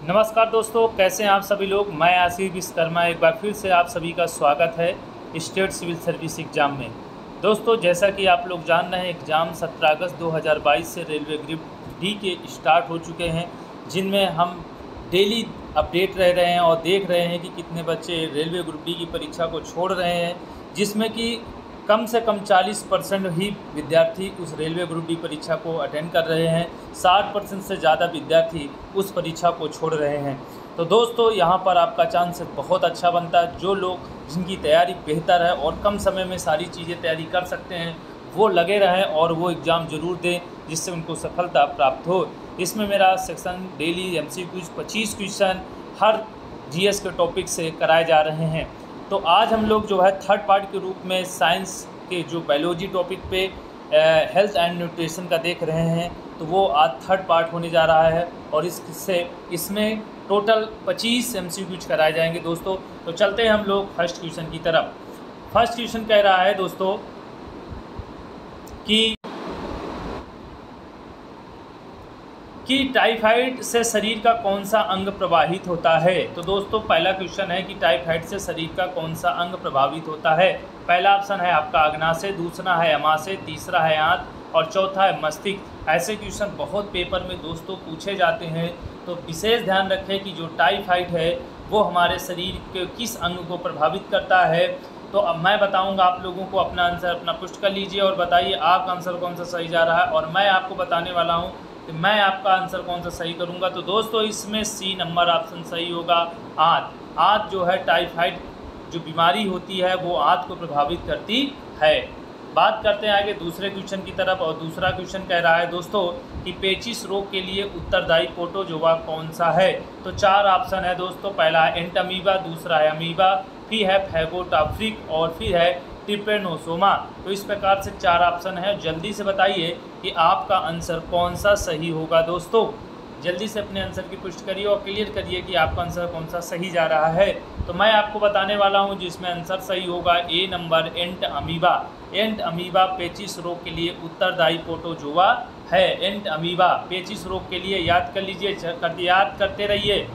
नमस्कार दोस्तों, कैसे हैं आप सभी लोग। मैं आसिफ विश्वकर्मा एक बार फिर से आप सभी का स्वागत है स्टेट सिविल सर्विस एग्ज़ाम में। दोस्तों, जैसा कि आप लोग जान रहे हैं, एग्ज़ाम 17 अगस्त 2022 से रेलवे ग्रुप डी के स्टार्ट हो चुके हैं, जिनमें हम डेली अपडेट रह रहे हैं और देख रहे हैं कि कितने बच्चे रेलवे ग्रुप डी की परीक्षा को छोड़ रहे हैं, जिसमें कि कम से कम 40% ही विद्यार्थी उस रेलवे ग्रुप डी परीक्षा को अटेंड कर रहे हैं। 60% से ज़्यादा विद्यार्थी उस परीक्षा को छोड़ रहे हैं। तो दोस्तों, यहाँ पर आपका चांस बहुत अच्छा बनता है। जो लोग जिनकी तैयारी बेहतर है और कम समय में सारी चीज़ें तैयारी कर सकते हैं, वो लगे रहें और वो एग्ज़ाम ज़रूर दें, जिससे उनको सफलता प्राप्त हो। इसमें मेरा सेक्शन डेली MCQ 25 क्वेश्चन हर GS के टॉपिक से कराए जा रहे हैं। तो आज हम लोग जो है थर्ड पार्ट के रूप में साइंस के जो बायोलॉजी टॉपिक पे हेल्थ एंड न्यूट्रिशन का देख रहे हैं, तो वो आज थर्ड पार्ट होने जा रहा है और इसमें टोटल 25 MCQ कराए जाएंगे दोस्तों। तो चलते हैं हम लोग फर्स्ट क्वेश्चन की तरफ। फर्स्ट क्वेश्चन कह रहा है दोस्तों कि टाइफाइड से शरीर का कौन सा अंग प्रभावित होता है। तो दोस्तों, पहला क्वेश्चन है कि टाइफाइड से शरीर का कौन सा अंग प्रभावित होता है। पहला ऑप्शन है आपका अग्नाशय, दूसरा है अमाशय, तीसरा है आंत और चौथा है मस्तिष्क। ऐसे क्वेश्चन बहुत पेपर में दोस्तों पूछे जाते हैं, तो विशेष ध्यान रखें कि जो टाइफाइड है वो हमारे शरीर के किस अंग को प्रभावित करता है। तो अब मैं बताऊंगा आप लोगों को, अपना आंसर अपना पुष्ट कर लीजिए और बताइए आपका आंसर कौन सा सही जा रहा है। और मैं आपको बताने वाला हूँ कि मैं आपका आंसर कौन सा सही करूंगा। तो दोस्तों, इसमें C नंबर ऑप्शन सही होगा, आंत। आंत जो है टाइफाइड जो बीमारी होती है वो आंत को प्रभावित करती है। बात करते हैं आगे दूसरे क्वेश्चन की तरफ। और दूसरा क्वेश्चन कह रहा है दोस्तों कि पेचिश रोग के लिए उत्तरदायी प्रोटोजोआ कौन सा है। तो 4 ऑप्शन है दोस्तों। पहला है एंटामीबा, दूसरा है अमीबा, फिर है फैगोटाफ्रिक और फिर है ट्रिपेनोसोमा। तो इस प्रकार से 4 ऑप्शन है। जल्दी से बताइए कि आपका आंसर कौन सा सही होगा दोस्तों। जल्दी से अपने आंसर की पुष्टि करिए और क्लियर करिए कि आपका आंसर कौन सा सही जा रहा है। तो मैं आपको बताने वाला हूं जिसमें आंसर सही होगा A number, ant amoeba. Ant amoeba पेचिश रोग के लिए उत्तरदायी प्रोटोजोआ है। एंट अमीबा पेचिश रोग के लिए याद कर लीजिए, याद करते रहिए।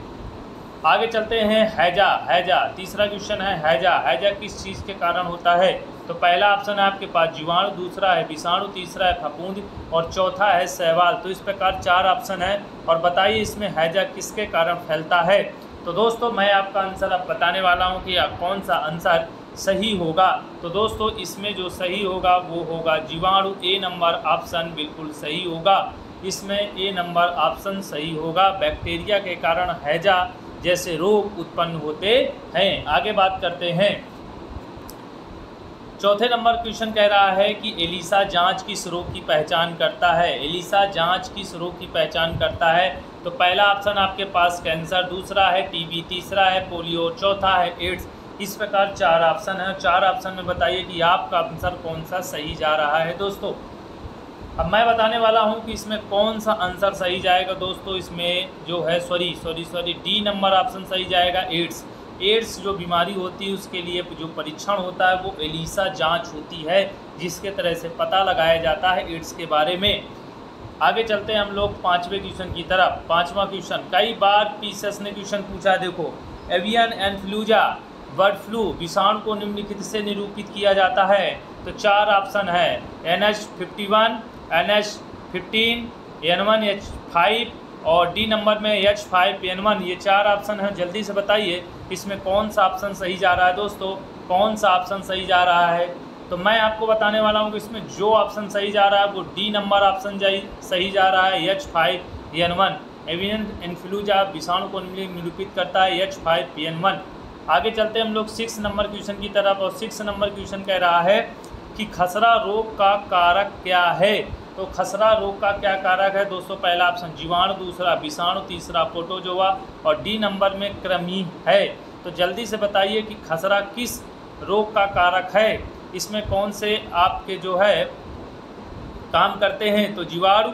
आगे चलते हैं हैजा। हैजा तीसरा क्वेश्चन है। हैजा हैजा किस चीज़ के कारण होता है। तो पहला ऑप्शन है आपके पास जीवाणु, दूसरा है विषाणु, तीसरा है फफूंद और चौथा है शैवाल। तो इस प्रकार 4 ऑप्शन है और बताइए इसमें हैजा किसके कारण फैलता है। तो दोस्तों, मैं आपका आंसर अब बताने वाला हूँ कि कौन सा आंसर सही होगा। तो दोस्तों, इसमें जो सही होगा वो होगा जीवाणु। A नंबर ऑप्शन बिल्कुल सही होगा। इसमें A नंबर ऑप्शन सही होगा। बैक्टीरिया के कारण हैजा जैसे रोग उत्पन्न होते हैं। आगे बात करते हैं। चौथे नंबर क्वेश्चन कह रहा है कि एलिसा जांच किस रोग की पहचान करता है। एलिसा जांच किस रोग की पहचान करता है। तो पहला ऑप्शन आपके पास कैंसर, दूसरा है TB, तीसरा है पोलियो, चौथा है एड्स। इस प्रकार 4 ऑप्शन है। 4 ऑप्शन में बताइए कि आपका आंसर कौन सा सही जा रहा है दोस्तों। अब मैं बताने वाला हूं कि इसमें कौन सा आंसर सही जाएगा दोस्तों। इसमें जो है सॉरी D नंबर ऑप्शन सही जाएगा, एड्स। एड्स जो बीमारी होती है उसके लिए जो परीक्षण होता है वो एलिसा जांच होती है, जिसके तरह से पता लगाया जाता है एड्स के बारे में। आगे चलते हैं हम लोग 5वें क्वेश्चन की तरफ। 5वां क्वेश्चन कई बार PCS ने क्वेश्चन पूछा है। देखो, एवियन इन्फ्लूएंजा बर्ड फ्लू विषाणु को निम्नलिखित से निरूपित किया जाता है। तो 4 ऑप्शन है NH51, NH15, N1H5 और D नंबर में H5N1। ये 4 ऑप्शन हैं। जल्दी से बताइए इसमें कौन सा ऑप्शन सही जा रहा है दोस्तों। कौन सा ऑप्शन सही जा रहा है। तो मैं आपको बताने वाला हूँ कि इसमें जो ऑप्शन सही जा रहा है वो D नंबर ऑप्शन सही जा रहा है, H5N1। एवियन इन्फ्लूएंजा विषाणु को निरूपित करता है, H5N1। आगे चलते हैं हम लोग 6 नंबर क्वेश्चन की तरफ। और 6 नंबर क्वेश्चन कह रहा है कि खसरा रोग का कारक क्या है। तो खसरा रोग का क्या कारक है दोस्तों। पहला ऑप्शन जीवाणु, दूसरा विषाणु, तीसरा प्रोटोजोआ और D नंबर में कृमि है। तो जल्दी से बताइए कि खसरा किस रोग का कारक है। इसमें कौन से आपके जो है काम करते हैं। तो जीवाणु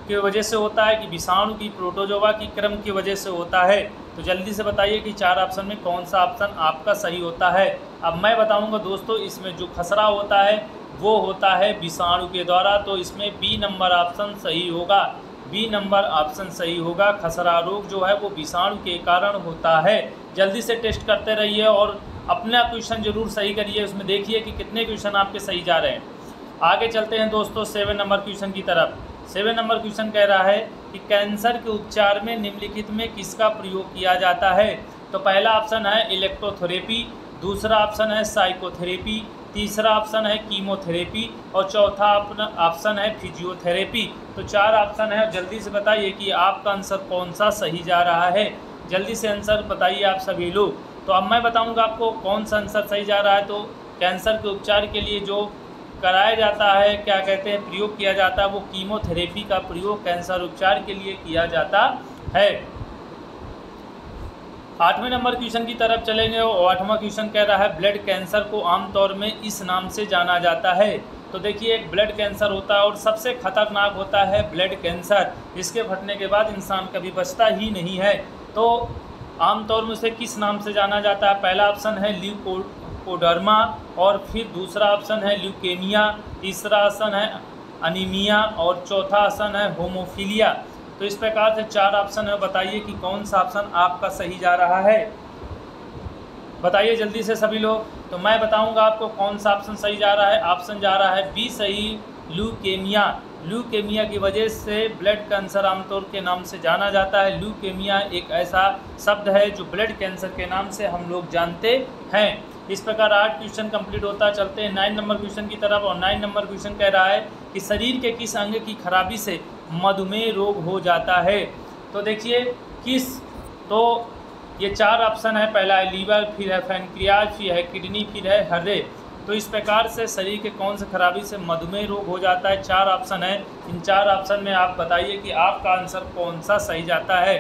की वजह से होता है कि विषाणु की, प्रोटोजोआ की, क्रम की वजह से होता है। तो जल्दी से बताइए कि 4 ऑप्शन में कौन सा ऑप्शन आपका सही होता है। अब मैं बताऊंगा दोस्तों, इसमें जो खसरा होता है वो होता है विषाणु के द्वारा। तो इसमें B नंबर ऑप्शन सही होगा। बी नंबर ऑप्शन सही होगा। खसरा रोग जो है वो विषाणु के कारण होता है। जल्दी से टेस्ट करते रहिए और अपना क्वेश्चन जरूर सही करिए, उसमें देखिए कि कितने क्वेश्चन आपके सही जा रहे हैं। आगे चलते हैं दोस्तों 7 नंबर क्वेश्चन की तरफ। 7 नंबर क्वेश्चन कह रहा है कि कैंसर के उपचार में निम्नलिखित में किसका प्रयोग किया जाता है। तो पहला ऑप्शन है इलेक्ट्रोथेरेपी, दूसरा ऑप्शन है साइकोथेरेपी, तीसरा ऑप्शन है कीमोथेरेपी और चौथा ऑप्शन है फिजियोथेरेपी। तो 4 ऑप्शन है, जल्दी से बताइए कि आपका आंसर कौन सा सही जा रहा है। जल्दी से आंसर बताइए आप सभी लोग। तो अब मैं बताऊंगा आपको कौन सा आंसर सही जा रहा है। तो कैंसर के उपचार के लिए जो कराया जाता है, क्या कहते हैं, प्रयोग किया जाता है, वो कीमोथेरेपी का प्रयोग कैंसर उपचार के लिए किया जाता है। 8वें नंबर क्वेश्चन की तरफ चलेंगे और 8वां क्वेश्चन कह रहा है ब्लड कैंसर को आमतौर में इस नाम से जाना जाता है। तो देखिए एक ब्लड कैंसर होता है और सबसे खतरनाक होता है ब्लड कैंसर। इसके फटने के बाद इंसान कभी बचता ही नहीं है। तो आमतौर में उसे किस नाम से जाना जाता है। पहला ऑप्शन है ल्यूकोडर्मा और फिर दूसरा ऑप्शन है ल्यूकेमिया, तीसरा ऑप्शन है अनीमिया और चौथा ऑप्शन है होमोफीलिया। तो इस प्रकार से 4 ऑप्शन है, बताइए कि कौन सा ऑप्शन आपका सही जा रहा है। बताइए जल्दी से सभी लोग। तो मैं बताऊंगा आपको कौन सा ऑप्शन सही जा रहा है। ऑप्शन जा रहा है बी सही, ल्यूकेमिया। ल्यूकेमिया की वजह से ब्लड कैंसर आमतौर के नाम से जाना जाता है। ल्यूकेमिया एक ऐसा शब्द है जो ब्लड कैंसर के नाम से हम लोग जानते हैं। इस प्रकार 8 क्वेश्चन कंप्लीट होता। चलते हैं 9 नंबर क्वेश्चन की तरफ और 9 नंबर क्वेश्चन कह रहा है कि शरीर के किस अंग की खराबी से मधुमेह रोग हो जाता है। तो देखिए किस, तो ये 4 ऑप्शन है। पहला है लीवर, फिर है पैनक्रियाज, फिर है किडनी, फिर है हृदय। तो इस प्रकार से शरीर के कौन से खराबी से मधुमेह रोग हो जाता है। 4 ऑप्शन है। इन 4 ऑप्शन में आप बताइए कि आपका आंसर कौन सा सही जाता है।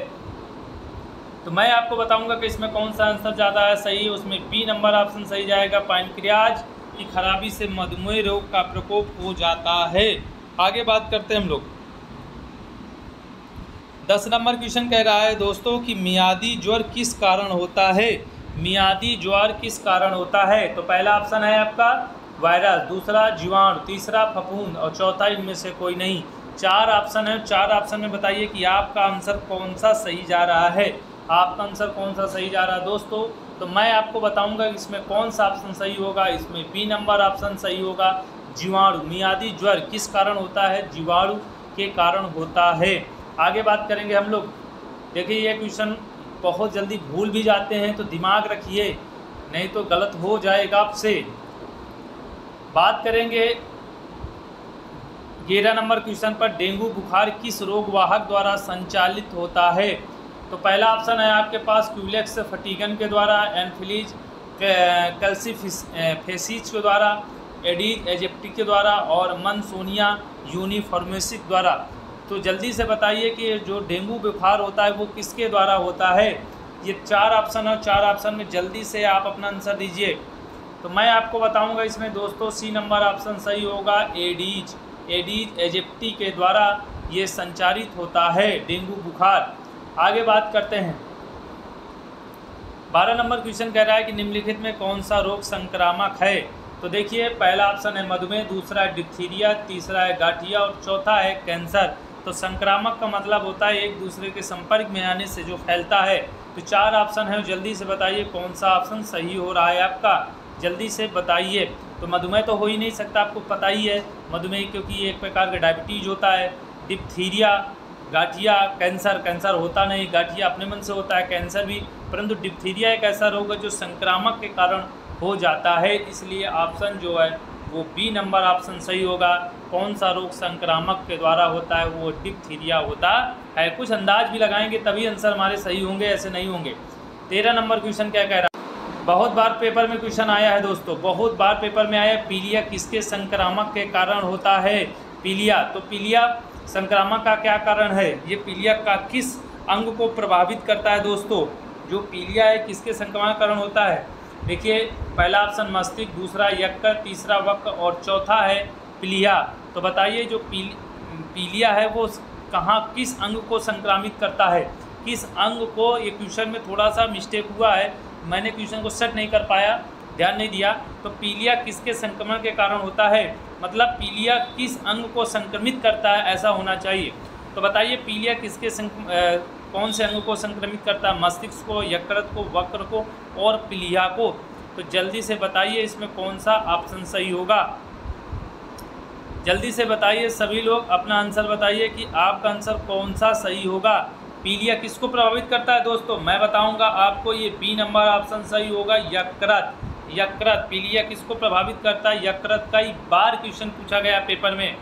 तो मैं आपको बताऊंगा कि इसमें कौन सा आंसर ज़्यादा है सही। उसमें बी नंबर ऑप्शन सही जाएगा। पैनक्रियाज की खराबी से मधुमेह रोग का प्रकोप हो जाता है। आगे बात करते हैं हम लोग। 10 नंबर क्वेश्चन कह रहा है दोस्तों कि मियादी ज्वर किस कारण होता है। मियादी ज्वर किस कारण होता है। तो पहला ऑप्शन है आपका वायरस, दूसरा जीवाणु, तीसरा फफूंद और चौथा इनमें से कोई नहीं। 4 ऑप्शन है। 4 ऑप्शन में बताइए कि आपका आंसर कौन सा सही जा रहा है। आपका आंसर कौन सा सही जा रहा है दोस्तों। तो मैं आपको बताऊंगा कि इसमें कौन सा ऑप्शन सही होगा। इसमें बी नंबर ऑप्शन सही होगा, जीवाणु। मियादी ज्वर किस कारण होता है, जीवाणु के कारण होता है। आगे बात करेंगे हम लोग। देखिए ये क्वेश्चन बहुत जल्दी भूल भी जाते हैं, तो दिमाग रखिए नहीं तो गलत हो जाएगा आपसे। बात करेंगे 11 नंबर क्वेश्चन पर, डेंगू बुखार किस रोगवाहक द्वारा संचालित होता है। तो पहला ऑप्शन है आपके पास क्यूलेक्स फटीगन के द्वारा, एनफिलीज कैल्सीफेसिस के द्वारा, एडीज एजिप्टी के द्वारा और मनसोनिया यूनिफॉर्मेसिस द्वारा। तो जल्दी से बताइए कि जो डेंगू बुखार होता है वो किसके द्वारा होता है। ये 4 ऑप्शन है। 4 ऑप्शन में जल्दी से आप अपना आंसर दीजिए। तो मैं आपको बताऊंगा इसमें दोस्तों सी नंबर ऑप्शन सही होगा, एडीज एजिप्टी के द्वारा ये संचारित होता है डेंगू बुखार। आगे बात करते हैं। 12 नंबर क्वेश्चन कह रहा है कि निम्नलिखित में कौन सा रोग संक्रामक है। तो देखिए पहला ऑप्शन है मधुमेह, दूसरा है डिप्थीरिया, तीसरा है गाठिया और चौथा है कैंसर। तो संक्रामक का मतलब होता है एक दूसरे के संपर्क में आने से जो फैलता है। तो 4 ऑप्शन है, जल्दी से बताइए कौन सा ऑप्शन सही हो रहा है आपका। जल्दी से बताइए। तो मधुमेह तो हो ही नहीं सकता, आपको पता ही है मधुमेह, क्योंकि ये एक प्रकार का डायबिटीज होता है। डिप्थीरिया, गाठिया, कैंसर होता नहीं, गाठिया अपने मन से होता है, कैंसर भी, परंतु डिप्थीरिया एक ऐसा रोग है जो संक्रामक के कारण हो जाता है। इसलिए ऑप्शन जो है वो बी नंबर ऑप्शन सही होगा। कौन सा रोग संक्रामक के द्वारा होता है, वो डिप्थीरिया होता है। कुछ अंदाज भी लगाएंगे तभी आंसर हमारे सही होंगे, ऐसे नहीं होंगे। 13 नंबर क्वेश्चन क्या कह रहा है। बहुत बार पेपर में क्वेश्चन आया है दोस्तों, बहुत बार पेपर में आया, पीलिया किसके संक्रामक के कारण होता है। पीलिया, तो पीलिया संक्रामक का क्या कारण है। ये पीलिया का किस अंग को प्रभावित करता है दोस्तों। जो पीलिया है किसके संक्रमण कारण होता है। देखिए पहला ऑप्शन मस्तिष्क, दूसरा यकृत, तीसरा वक्र और चौथा है प्लीहा। तो बताइए जो पीलिया है वो कहाँ, किस अंग को संक्रामित करता है, किस अंग को। ये क्वेश्चन में थोड़ा सा मिस्टेक हुआ है, मैंने क्वेश्चन को सेट नहीं कर पाया, ध्यान नहीं दिया। तो पीलिया किसके संक्रमण के कारण होता है, मतलब पीलिया किस अंग को संक्रमित करता है, ऐसा होना चाहिए। तो बताइए पीलिया कौन से अंग को संक्रमित करता है? मस्तिष्क को, यकृत को, वक्र को और प्लीहा को। तो जल्दी से बताइए इसमें कौन सा ऑप्शन सही होगा? जल्दी से बताइए सभी लोग, अपना आंसर बताइए कि आपका आंसर कौन सा सही होगा। पीलिया किसको प्रभावित करता है दोस्तों? मैं बताऊंगा आपको, ये बी नंबर ऑप्शन सही होगा, यकृत। यकृत, पीलिया किसको प्रभावित करता है? यकृत। कई बार क्वेश्चन पूछा गया पेपर में।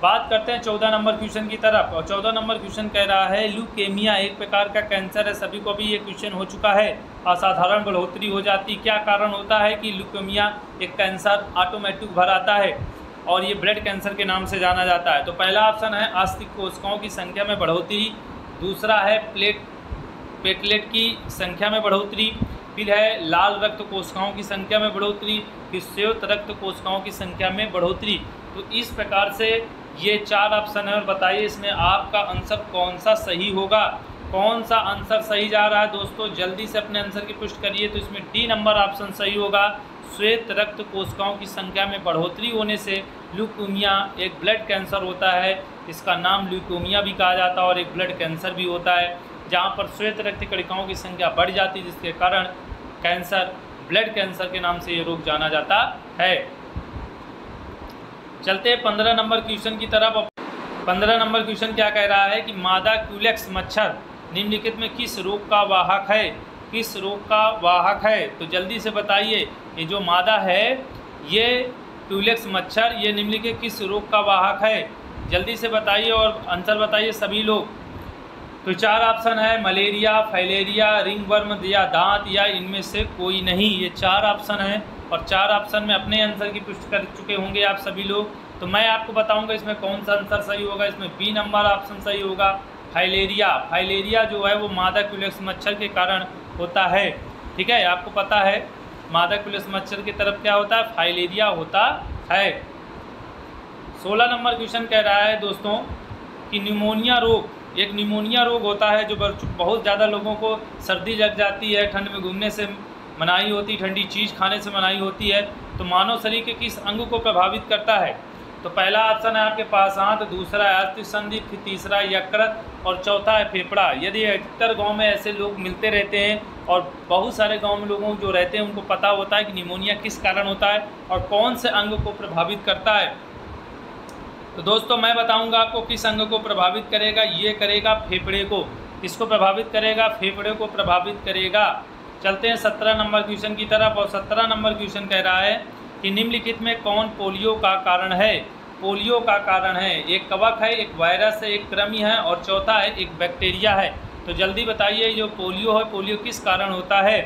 बात करते हैं 14 नंबर क्वेश्चन की तरफ। और 14 नंबर क्वेश्चन कह रहा है ल्यूकेमिया एक प्रकार का कैंसर है। सभी को भी ये क्वेश्चन हो चुका है। असाधारण बढ़ोतरी हो जाती, क्या कारण होता है कि ल्यूकेमिया एक कैंसर ऑटोमेटिक भर आता है और ये ब्लड कैंसर के नाम से जाना जाता है? तो पहला ऑप्शन है अस्थि कोशिकाओं की संख्या में बढ़ोतरी, दूसरा है प्लेटलेट की संख्या में बढ़ोतरी, फिर है लाल रक्त कोशिकाओं की संख्या में बढ़ोतरी, फिर श्वेत रक्त कोशिकाओं की संख्या में बढ़ोतरी। तो इस प्रकार से ये 4 ऑप्शन है और बताइए इसमें आपका आंसर कौन सा सही होगा? कौन सा आंसर सही जा रहा है दोस्तों? जल्दी से अपने आंसर की पुष्टि करिए। तो इसमें डी नंबर ऑप्शन सही होगा। श्वेत रक्त कोशिकाओं की संख्या में बढ़ोतरी होने से ल्यूकेमिया एक ब्लड कैंसर होता है। इसका नाम ल्यूकेमिया भी कहा जाता है और एक ब्लड कैंसर भी होता है, जहाँ पर श्वेत रक्त कणिकाओं की संख्या बढ़ जाती है, जिसके कारण कैंसर, ब्लड कैंसर के नाम से ये रोग जाना जाता है। चलते हैं 15 नंबर क्वेश्चन की तरफ। 15 नंबर क्वेश्चन क्या कह रहा है कि मादा क्यूलेक्स मच्छर निम्नलिखित में किस रोग का वाहक है? किस रोग का वाहक है? तो जल्दी से बताइए, ये जो मादा है ये क्यूलेक्स मच्छर, ये निम्नलिखित किस रोग का वाहक है? जल्दी से बताइए और आंसर बताइए सभी लोग। तो 4 ऑप्शन है, मलेरिया, फाइलेरिया, रिंगवर्म या दांत, या इनमें से कोई नहीं। ये 4 ऑप्शन है और 4 ऑप्शन में अपने आंसर की पुष्टि कर चुके होंगे आप सभी लोग। तो मैं आपको बताऊंगा इसमें कौन सा आंसर सही होगा। इसमें बी नंबर ऑप्शन सही होगा, फाइलेरिया। फाइलेरिया जो है वो मादा क्यूलेक्स मच्छर के कारण होता है। ठीक है, आपको पता है मादा क्यूलेक्स मच्छर की तरफ क्या होता है? फाइलेरिया होता है। 16 नंबर क्वेश्चन कह रहा है दोस्तों कि निमोनिया रोग, एक निमोनिया रोग होता है जो बहुत ज़्यादा लोगों को सर्दी लग जाती है, ठंड में घूमने से मनाही होती, ठंडी चीज़ खाने से मनाही होती है। तो मानव शरीर के किस अंग को प्रभावित करता है? तो पहला ऑप्शन है आपके पास आंत, दूसरा है अस्थि संधि, फिर तीसरा यकृत और चौथा है फेफड़ा। यदि अधिकतर गांव में ऐसे लोग मिलते रहते हैं और बहुत सारे गांव में लोगों जो रहते हैं उनको पता होता है कि निमोनिया किस कारण होता है और कौन से अंग को प्रभावित करता है। तो दोस्तों मैं बताऊंगा आपको किस अंग को प्रभावित करेगा। ये करेगा फेफड़े को। किसको प्रभावित करेगा? फेफड़े को प्रभावित करेगा। चलते हैं 17 नंबर क्वेश्चन की तरफ। और 17 नंबर क्वेश्चन कह रहा है कि निम्नलिखित में कौन पोलियो का कारण है? पोलियो का कारण है, एक कवक है, एक वायरस है, एक कृमि है और चौथा है एक बैक्टीरिया है। तो जल्दी बताइए जो पोलियो है, पोलियो किस कारण होता है?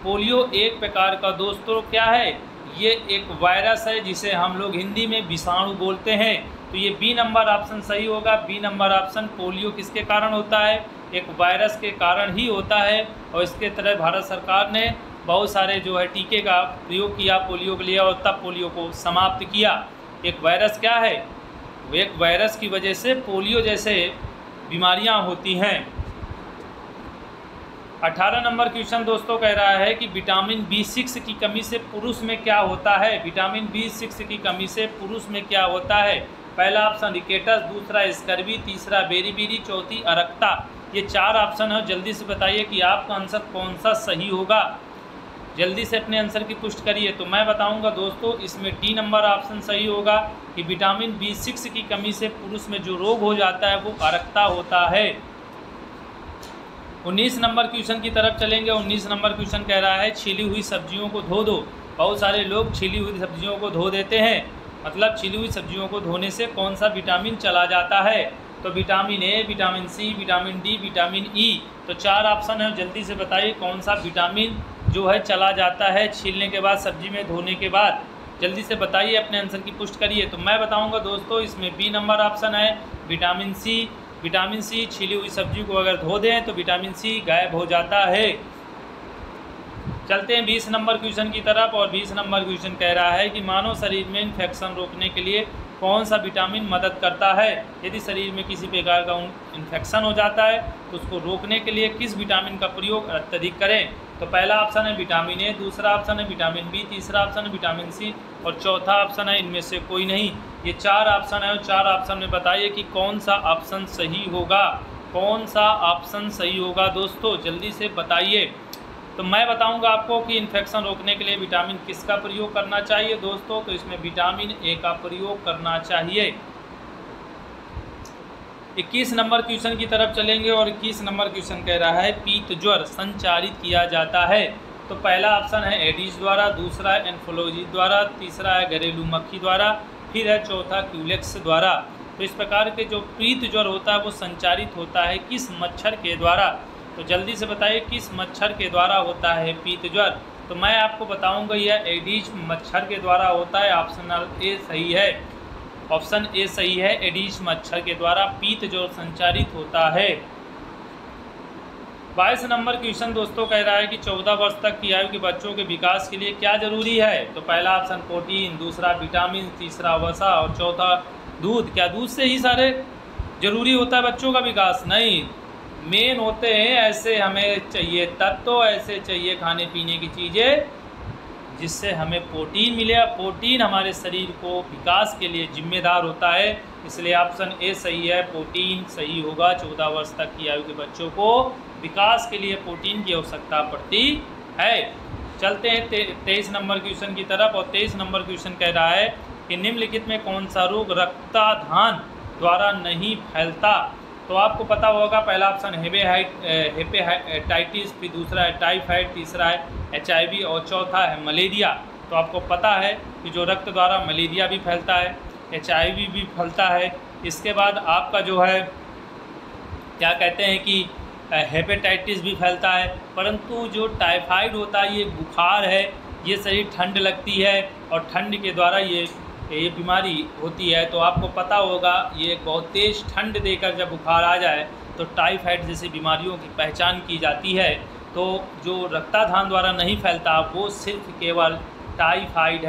पोलियो एक प्रकार का दोस्तों क्या है? ये एक वायरस है जिसे हम लोग हिंदी में विषाणु बोलते हैं। तो ये बी नंबर ऑप्शन सही होगा। बी नंबर ऑप्शन, पोलियो किसके कारण होता है? एक वायरस के कारण ही होता है। और इसके तरह भारत सरकार ने बहुत सारे जो है टीके का प्रयोग किया पोलियो के लिए और तब पोलियो को समाप्त किया। एक वायरस क्या है? एक वायरस की वजह से पोलियो जैसे बीमारियां होती हैं। 18 नंबर क्वेश्चन दोस्तों कह रहा है कि विटामिन B6 की कमी से पुरुष में क्या होता है? विटामिन B6 की कमी से पुरुष में क्या होता है? पहला ऑप्शन रिकेटस, दूसरा स्कर्वी, तीसरा बेरीबेरी, चौथी अरक्ता। ये 4 ऑप्शन है। जल्दी से बताइए कि आपका आंसर कौन सा सही होगा। जल्दी से अपने आंसर की पुष्टि करिए। तो मैं बताऊंगा दोस्तों इसमें डी नंबर ऑप्शन सही होगा कि विटामिन B6 की कमी से पुरुष में जो रोग हो जाता है वो अरक्ता होता है। 19 नंबर क्वेश्चन की तरफ चलेंगे। 19 नंबर क्वेश्चन कह रहा है छिली हुई सब्जियों को धो दो। बहुत सारे लोग छिली हुई सब्जियों को धो देते हैं, मतलब छिली हुई सब्जियों को धोने से कौन सा विटामिन चला जाता है? तो vitamin A, vitamin C, vitamin D, vitamin E. तो 4 ऑप्शन है। जल्दी से बताइए कौन सा विटामिन जो है चला जाता है छीलने के बाद, सब्जी में धोने के बाद। जल्दी से बताइए, अपने आंसर की पुष्टि करिए। तो मैं बताऊंगा दोस्तों इसमें बी नंबर ऑप्शन है विटामिन सी। विटामिन सी, छिली हुई सब्जी को अगर धो दें तो विटामिन सी गायब हो जाता है। चलते हैं 20 नंबर क्वेश्चन की तरफ। और 20 नंबर क्वेश्चन कह रहा है कि मानव शरीर में इन्फेक्शन रोकने के लिए कौन सा विटामिन मदद करता है। यदि शरीर में किसी प्रकार का इन्फेक्शन हो जाता है तो उसको रोकने के लिए किस विटामिन का प्रयोग अत्यधिक करें। तो पहला ऑप्शन है विटामिन ए, दूसरा ऑप्शन है विटामिन बी, तीसरा ऑप्शन है विटामिन सी और चौथा ऑप्शन है इनमें से कोई नहीं। ये 4 ऑप्शन है और 4 ऑप्शन में बताइए कि कौन सा ऑप्शन सही होगा, कौन सा ऑप्शन सही होगा दोस्तों, जल्दी से बताइए। तो मैं बताऊंगा आपको कि इन्फेक्शन रोकने के लिए विटामिन किसका प्रयोग करना चाहिए दोस्तों। तो इसमें विटामिन ए का प्रयोग करना चाहिए। 21 नंबर क्वेश्चन की तरफ चलेंगे और 21 नंबर क्वेश्चन कह रहा है पीत ज्वर संचारित किया जाता है। तो पहला ऑप्शन है एडिस द्वारा, दूसरा है एन्फोलॉजी द्वारा, तीसरा है घरेलू मक्खी द्वारा, फिर है चौथा क्यूलेक्स द्वारा। तो इस प्रकार के जो पीत ज्वर होता है वो संचारित होता है किस मच्छर के द्वारा। तो जल्दी से बताइए किस मच्छर के द्वारा होता है पीत ज्वर। तो मैं आपको बताऊंगा यह एडिस मच्छर के द्वारा होता है। ऑप्शनल ए सही है, ऑप्शन ए सही है, एडिस मच्छर के द्वारा पीत ज्वर संचारित होता है। 22 नंबर क्वेश्चन दोस्तों कह रहा है कि 14 वर्ष तक की आयु के बच्चों के विकास के लिए क्या जरूरी है। तो पहला ऑप्शन प्रोटीन, दूसरा विटामिन, तीसरा वसा और चौथा दूध। क्या दूध से ही सारे जरूरी होता है बच्चों का विकास? नहीं, मेन होते हैं ऐसे हमें चाहिए तत्व, ऐसे चाहिए खाने पीने की चीज़ें जिससे हमें प्रोटीन मिले। प्रोटीन हमारे शरीर को विकास के लिए जिम्मेदार होता है, इसलिए ऑप्शन ए सही है, प्रोटीन सही होगा। 14 वर्ष तक की आयु के बच्चों को विकास के लिए प्रोटीन की आवश्यकता पड़ती है। चलते हैं 23 नंबर क्वेश्चन की तरफ। और 23 नंबर क्वेश्चन कह रहा है कि निम्नलिखित में कौन सा रोग रक्ताधान द्वारा नहीं फैलता। तो आपको पता होगा पहला ऑप्शन हेपेटाइटिस, फिर दूसरा है टाइफाइड, तीसरा है HIV और चौथा है मलेरिया। तो आपको पता है कि जो रक्त द्वारा मलेरिया भी फैलता है, HIV भी फैलता है। इसके बाद आपका जो है क्या कहते हैं कि हेपेटाइटिस भी फैलता है। परंतु जो टाइफाइड होता है ये बुखार है, ये शरीर ठंड लगती है और ठंड के द्वारा ये बीमारी होती है। तो आपको पता होगा ये बहुत तेज़ ठंड देकर जब बुखार आ जाए तो टाइफाइड जैसी बीमारियों की पहचान की जाती है। तो जो रक्ताधान द्वारा नहीं फैलता वो सिर्फ केवल टाइफाइड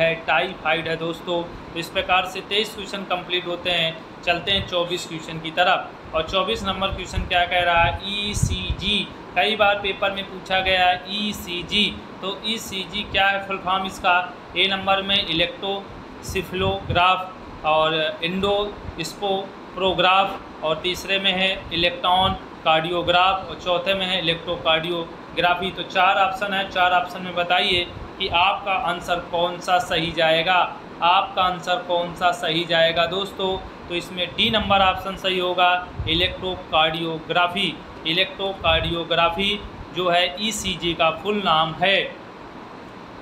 है दोस्तों। तो इस प्रकार से 23 क्वेश्चन कंप्लीट होते हैं। चलते हैं 24 क्वेश्चन की तरफ। और 24 नंबर क्वेश्चन क्या कह रहा है, ECG। कई बार पेपर में पूछा गया है ECG। तो ECG क्या है फुल फॉर्म इसका। ए नंबर में इलेक्ट्रोसिफलोग्राफ और एंडोस्कोपोग्राफ और तीसरे में है इलेक्ट्रॉन कार्डियोग्राफ और चौथे में है इलेक्ट्रोकार्डियोग्राफी। तो 4 ऑप्शन है, 4 ऑप्शन में बताइए कि आपका आंसर कौन सा सही जाएगा, आपका आंसर कौन सा सही जाएगा दोस्तों। तो इसमें डी नंबर ऑप्शन सही होगा, इलेक्ट्रोकार्डियोग्राफी। इलेक्ट्रोकार्डियोग्राफी जो है ECG का फुल नाम है।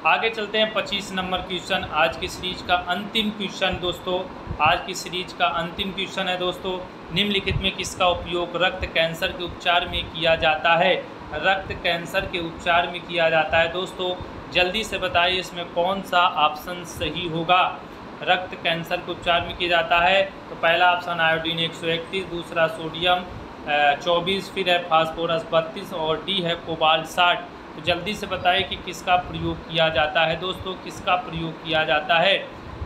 आगे चलते हैं 25 नंबर क्वेश्चन, आज की सीरीज का अंतिम क्वेश्चन दोस्तों। आज की सीरीज का अंतिम क्वेश्चन है दोस्तों, निम्नलिखित में किसका उपयोग रक्त कैंसर के उपचार में किया जाता है। रक्त कैंसर के उपचार में किया जाता है दोस्तों, जल्दी से बताइए इसमें कौन सा ऑप्शन सही होगा। रक्त कैंसर के उपचार में किया जाता है तो पहला ऑप्शन आयोडीन 131, दूसरा सोडियम 24, फिर है फास्फोरस 32 और डी है कोबाल्ट 60। तो जल्दी से बताइए कि किसका प्रयोग किया जाता है दोस्तों, किसका प्रयोग किया जाता है।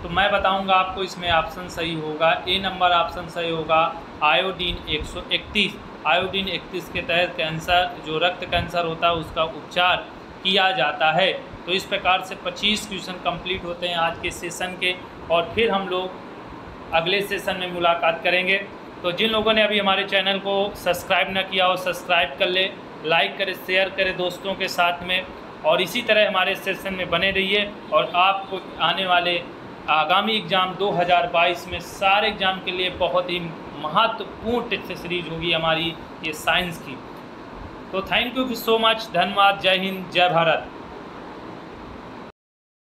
तो मैं बताऊंगा आपको इसमें ऑप्शन सही होगा, ए नंबर ऑप्शन सही होगा, आयोडीन 131। आयोडीन 31 के तहत कैंसर जो रक्त कैंसर होता है उसका उपचार किया जाता है। तो इस प्रकार से 25 क्वेश्चन कंप्लीट होते हैं आज के सेशन के, और फिर हम लोग अगले सेशन में मुलाकात करेंगे। तो जिन लोगों ने अभी हमारे चैनल को सब्सक्राइब न किया हो सब्सक्राइब कर ले, लाइक करें, शेयर करें दोस्तों के साथ में, और इसी तरह हमारे सेशन में बने रहिए। और आपको आने वाले आगामी एग्ज़ाम 2022 में सारे एग्ज़ाम के लिए बहुत ही महत्वपूर्ण टेस्ट सीरीज होगी हमारी ये साइंस की। तो थैंक यू सो मच, धन्यवाद, जय हिंद, जय भारत।